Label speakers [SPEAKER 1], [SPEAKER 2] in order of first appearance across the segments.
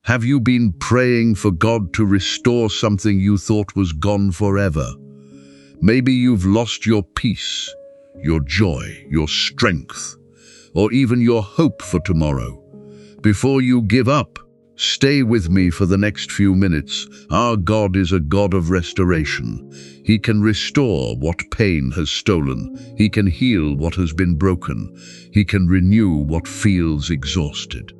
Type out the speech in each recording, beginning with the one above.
[SPEAKER 1] Have you been praying for God to restore something you thought was gone forever? Maybe you've lost your peace, your joy, your strength, or even your hope for tomorrow. Before you give up, stay with me for the next few minutes. Our God is a God of restoration. He can restore what pain has stolen. He can heal what has been broken. He can renew what feels exhausted.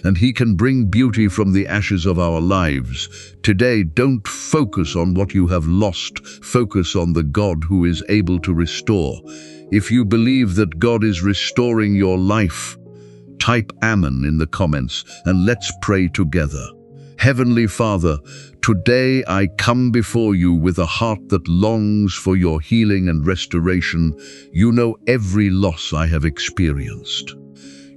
[SPEAKER 1] And He can bring beauty from the ashes of our lives. Today, don't focus on what you have lost. Focus on the God who is able to restore. If you believe that God is restoring your life, type Amen in the comments and let's pray together. Heavenly Father, today I come before you with a heart that longs for your healing and restoration. You know every loss I have experienced.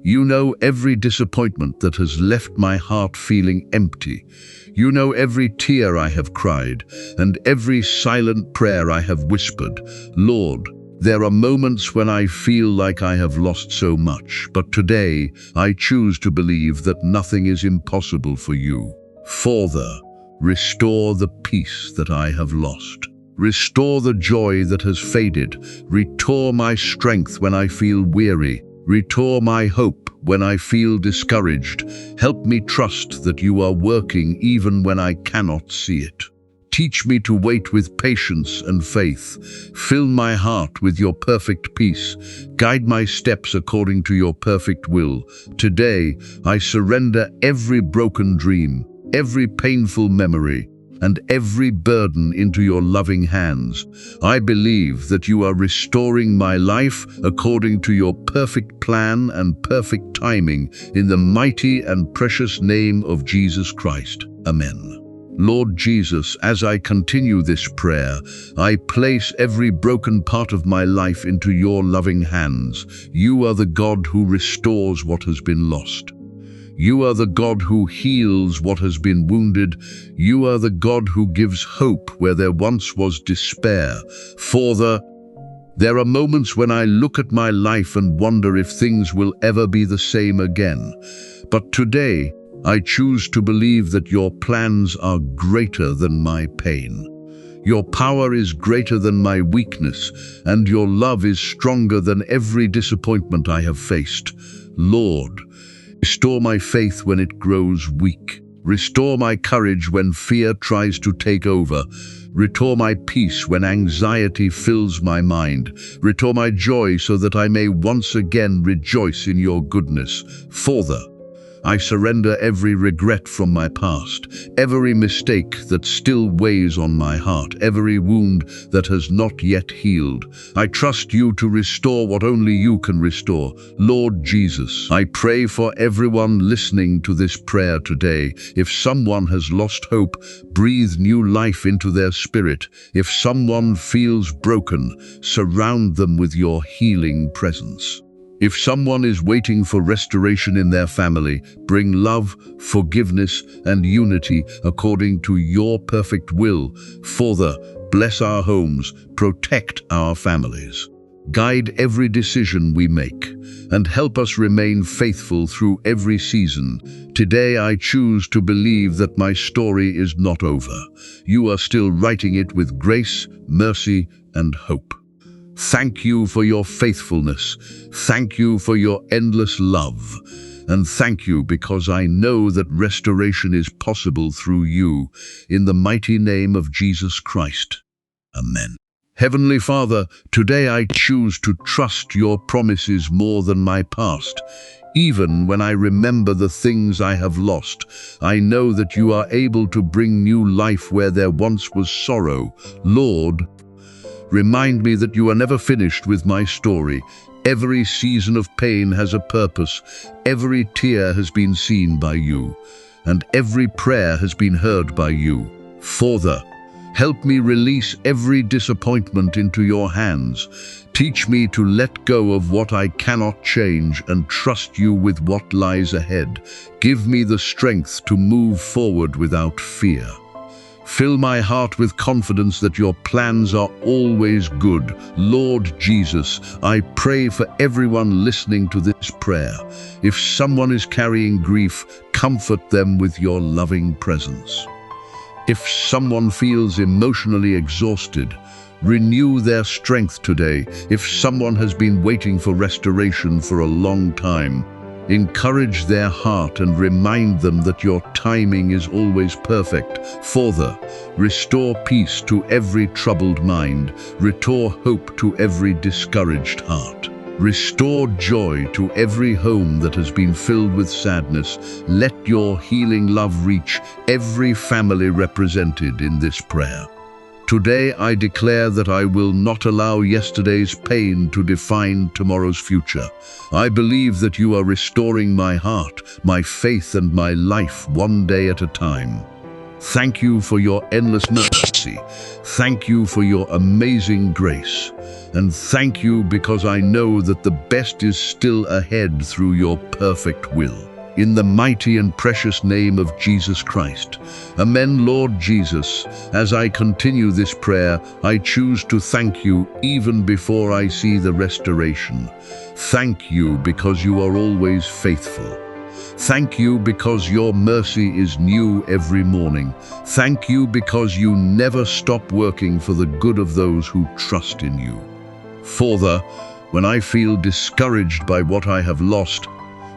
[SPEAKER 1] You know every disappointment that has left my heart feeling empty. You know every tear I have cried and every silent prayer I have whispered. Lord, there are moments when I feel like I have lost so much, but today I choose to believe that nothing is impossible for you. Father, restore the peace that I have lost. Restore the joy that has faded. Restore my strength when I feel weary. Restore my hope when I feel discouraged. Help me trust that you are working even when I cannot see it. Teach me to wait with patience and faith. Fill my heart with your perfect peace. Guide my steps according to your perfect will. Today, I surrender every broken dream, every painful memory, and every burden into your loving hands. I believe that you are restoring my life according to your perfect plan and perfect timing, in the mighty and precious name of Jesus Christ. Amen. Lord Jesus, as I continue this prayer, I place every broken part of my life into your loving hands. You are the God who restores what has been lost. You are the God who heals what has been wounded. You are the God who gives hope where there once was despair. Father, there are moments when I look at my life and wonder if things will ever be the same again. But today, I choose to believe that your plans are greater than my pain. Your power is greater than my weakness, and your love is stronger than every disappointment I have faced. Lord, restore my faith when it grows weak. Restore my courage when fear tries to take over. Restore my peace when anxiety fills my mind. Restore my joy so that I may once again rejoice in your goodness. Father, I surrender every regret from my past, every mistake that still weighs on my heart, every wound that has not yet healed. I trust you to restore what only you can restore. Lord Jesus, I pray for everyone listening to this prayer today. If someone has lost hope, breathe new life into their spirit. If someone feels broken, surround them with your healing presence. If someone is waiting for restoration in their family, bring love, forgiveness, and unity according to your perfect will. Father, bless our homes, protect our families. Guide every decision we make, and help us remain faithful through every season. Today I choose to believe that my story is not over. You are still writing it with grace, mercy, and hope. Thank you for your faithfulness. Thank you for your endless love. And thank you because I know that restoration is possible through you. In the mighty name of Jesus Christ. Amen. Heavenly Father, today I choose to trust your promises more than my past. Even when I remember the things I have lost, I know that you are able to bring new life where there once was sorrow. Lord, remind me that you are never finished with my story. Every season of pain has a purpose. Every tear has been seen by you, and every prayer has been heard by you. Father, help me release every disappointment into your hands. Teach me to let go of what I cannot change and trust you with what lies ahead. Give me the strength to move forward without fear. Fill my heart with confidence that your plans are always good. Lord Jesus, I pray for everyone listening to this prayer. If someone is carrying grief, comfort them with your loving presence. If someone feels emotionally exhausted, renew their strength today. If someone has been waiting for restoration for a long time, encourage their heart and remind them that your timing is always perfect. Father, restore peace to every troubled mind. Restore hope to every discouraged heart. Restore joy to every home that has been filled with sadness. Let your healing love reach every family represented in this prayer. Today I declare that I will not allow yesterday's pain to define tomorrow's future. I believe that you are restoring my heart, my faith, and my life one day at a time. Thank you for your endless mercy. Thank you for your amazing grace. And thank you because I know that the best is still ahead through your perfect will. In the mighty and precious name of Jesus Christ. Amen. Lord Jesus, as I continue this prayer, I choose to thank you even before I see the restoration. Thank you because you are always faithful. Thank you because your mercy is new every morning. Thank you because you never stop working for the good of those who trust in you. Father, when I feel discouraged by what I have lost,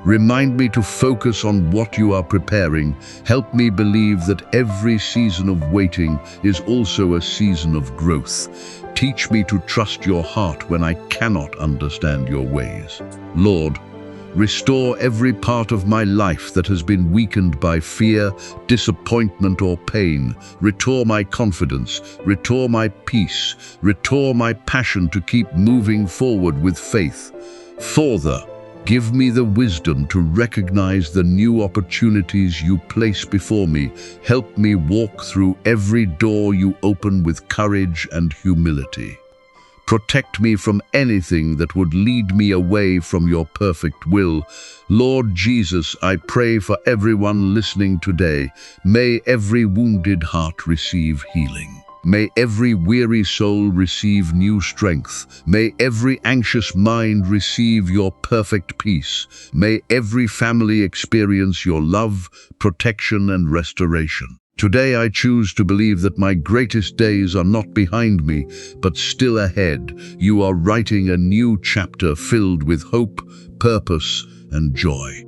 [SPEAKER 1] remind me to focus on what you are preparing. Help me believe that every season of waiting is also a season of growth. Teach me to trust your heart when I cannot understand your ways. Lord, restore every part of my life that has been weakened by fear, disappointment, or pain. Restore my confidence, restore my peace, restore my passion to keep moving forward with faith. Father, give me the wisdom to recognize the new opportunities you place before me. Help me walk through every door you open with courage and humility. Protect me from anything that would lead me away from your perfect will. Lord Jesus, I pray for everyone listening today. May every wounded heart receive healing. May every weary soul receive new strength. May every anxious mind receive your perfect peace. May every family experience your love, protection, and restoration. Today I choose to believe that my greatest days are not behind me, but still ahead. You are writing a new chapter filled with hope, purpose, and joy.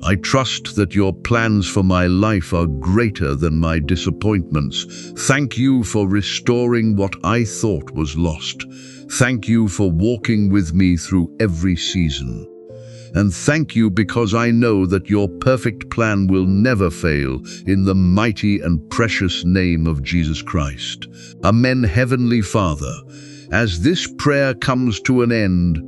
[SPEAKER 1] I trust that your plans for my life are greater than my disappointments. Thank you for restoring what I thought was lost. Thank you for walking with me through every season. And thank you because I know that your perfect plan will never fail, in the mighty and precious name of Jesus Christ. Amen. Heavenly Father, as this prayer comes to an end,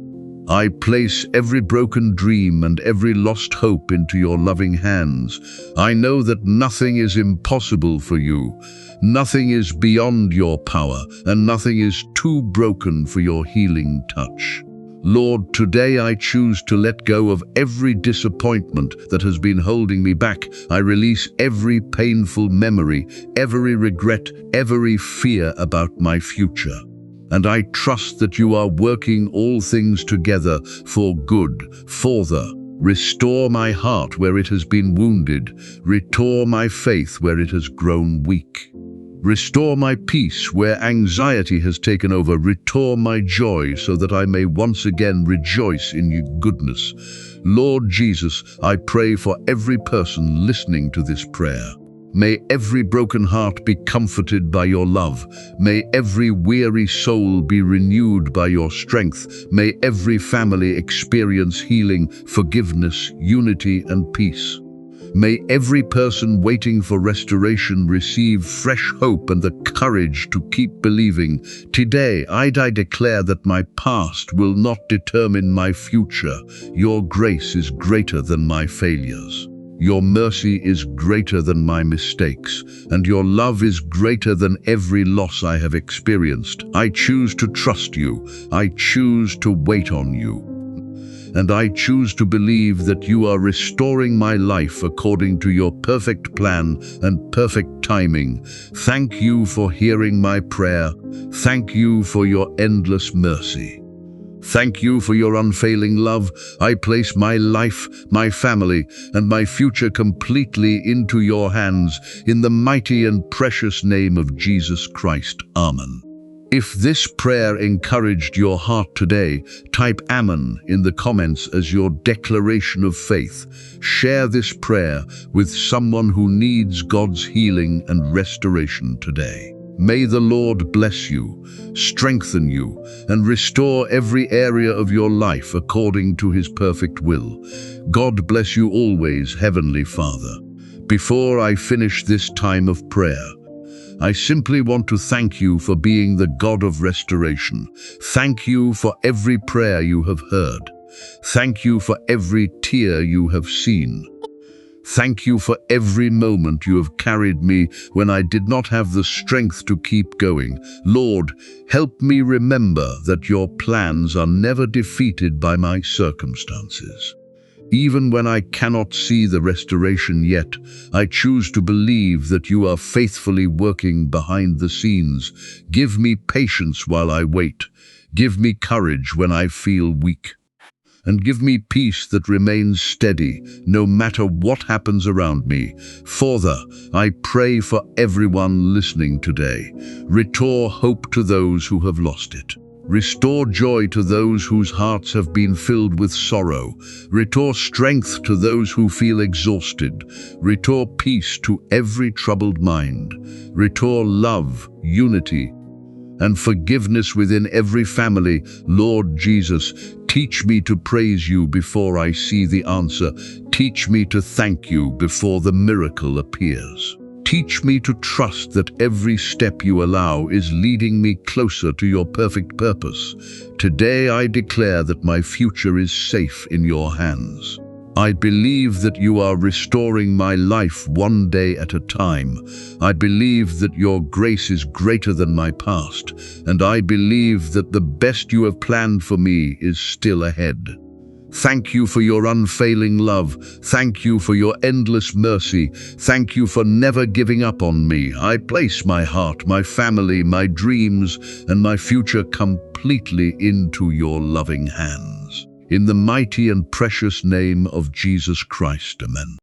[SPEAKER 1] I place every broken dream and every lost hope into your loving hands. I know that nothing is impossible for you. Nothing is beyond your power, and nothing is too broken for your healing touch. Lord, today I choose to let go of every disappointment that has been holding me back. I release every painful memory, every regret, every fear about my future. And I trust that you are working all things together for good. Father, restore my heart where it has been wounded. Restore my faith where it has grown weak. Restore my peace where anxiety has taken over. Restore my joy so that I may once again rejoice in your goodness. Lord Jesus, I pray for every person listening to this prayer. May every broken heart be comforted by your love. May every weary soul be renewed by your strength. May every family experience healing, forgiveness, unity, and peace. May every person waiting for restoration receive fresh hope and the courage to keep believing. Today, I declare that my past will not determine my future. Your grace is greater than my failures. Your mercy is greater than my mistakes, and your love is greater than every loss I have experienced. I choose to trust you. I choose to wait on you. and I choose to believe that you are restoring my life according to your perfect plan and perfect timing. Thank you for hearing my prayer. Thank you for your endless mercy. Thank you for your unfailing love. I place my life, my family, and my future completely into your hands, in the mighty and precious name of Jesus Christ. Amen. If this prayer encouraged your heart today, type Amen in the comments as your declaration of faith. Share this prayer with someone who needs God's healing and restoration today. May the Lord bless you, strengthen you, and restore every area of your life according to His perfect will. God bless you always, Heavenly Father. Before I finish this time of prayer, I simply want to thank you for being the God of restoration. Thank you for every prayer you have heard. Thank you for every tear you have seen. Thank you for every moment you have carried me when I did not have the strength to keep going. Lord, help me remember that your plans are never defeated by my circumstances. Even when I cannot see the restoration yet, I choose to believe that you are faithfully working behind the scenes. Give me patience while I wait. Give me courage when I feel weak. And give me peace that remains steady, no matter what happens around me. Father, I pray for everyone listening today. Restore hope to those who have lost it. Restore joy to those whose hearts have been filled with sorrow. Restore strength to those who feel exhausted. Restore peace to every troubled mind. Restore love, unity, and forgiveness within every family. Lord Jesus, teach me to praise you before I see the answer. Teach me to thank you before the miracle appears. Teach me to trust that every step you allow is leading me closer to your perfect purpose. Today I declare that my future is safe in your hands. I believe that you are restoring my life one day at a time. I believe that your grace is greater than my past, and I believe that the best you have planned for me is still ahead. Thank you for your unfailing love. Thank you for your endless mercy. Thank you for never giving up on me. I place my heart, my family, my dreams, and my future completely into your loving hands. In the mighty and precious name of Jesus Christ, amen.